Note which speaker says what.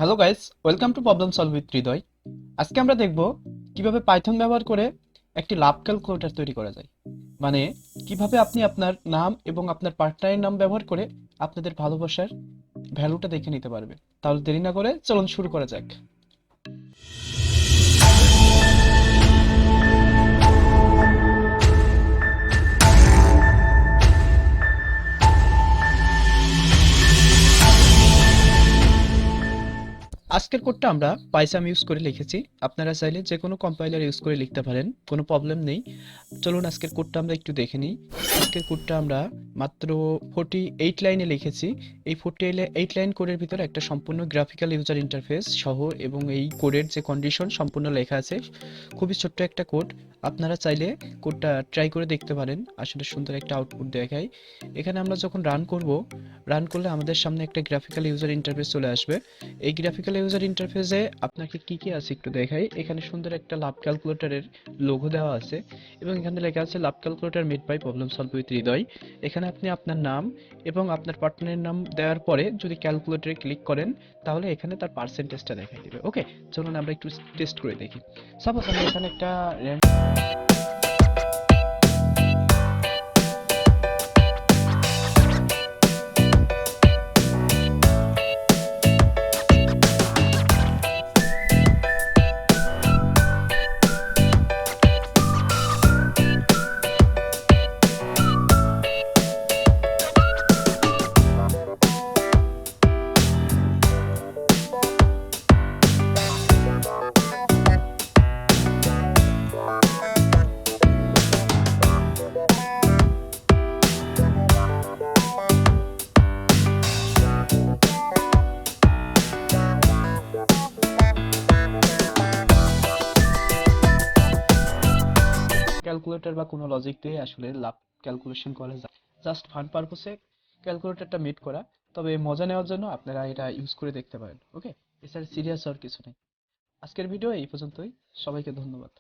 Speaker 1: Hello guys, welcome to problem solve with Hriday. আজকে আমরা দেখব কিভাবে পাইথন ব্যবহার করে একটি লাভ ক্যালকুলেটর তৈরি করা যায়। মানে কিভাবে আপনি আপনার নাম এবং আপনার পার্টনারের নাম ব্যবহার করে আপনাদের ভালোবাসার ভ্যালুটা দেখে নিতে পারবে। তাহলে দেরি না করে চলুন শুরু করা যাক। আজকের কোডটা আমরা পাইসাম ইউজ করে লিখেছি। আপনারা চাইলে যে কোনো কম্পাইলার ইউজ করে লিখতে পারেন, কোনো প্রবলেম নেই। চলুন আজকের কোডটা আমরা একটু দেখে নিই। আজকের কোডটা আমরা মাত্র 48 লাইনে লিখেছি। এই 48 লাইন কোডের ভিতরে একটা সম্পূর্ণ গ্রাফিক্যাল ইউজার ইন্টারফেস সহ এবং এই কোডের যে কন্ডিশন সম্পূর্ণ লেখা আছে। খুবই ছোট্ট একটা কোড। আপনারা চাইলে কোডটা ট্রাই করে দেখতে পারেন, আসলে সুন্দর একটা আউটপুট দেখায়। এখানে আমরা যখন রান করলে আমাদের সামনে একটা গ্রাফিক্যাল ইউজার ইন্টারফেস চলে আসবে। এই গ্রাফিক্যাল ইউজার ইন্টারফেসে আপনাকে কি কি আছে একটু দেখাই। এখানে সুন্দর একটা লাভ ক্যালকুলেটরের লোগো দেওয়া আছে এবং এখানে লেখা আছে love calculator made by problem solve with Hriday. এখানে আপনি আপনার নাম এবং আপনার পার্টনারের নাম দেওয়ার পরে যদি ক্যালকুলেটরে ক্লিক করেন তাহলে এখানে তার পার্সেন্টেজটা দেখাই দিবে। ওকে, চলুন আমরা একটু টেস্ট করে দেখি। সাপোজ আমি এখানে একটা ক্যালকুলেটর বা কোনো লজিক দিয়ে আসলে লাভ ক্যালকুলেশন করা যায়। জাস্ট ফান পারপোসে ক্যালকুলেটরটা মেড করা। তবে মজা নেওয়ার জন্য আপনারা এটা ইউজ করে দেখতে পারেন। ওকে, এছাড়া সিরিয়াস আর কিছু নেই। আজকের ভিডিও এই পর্যন্তই। সবাইকে ধন্যবাদ।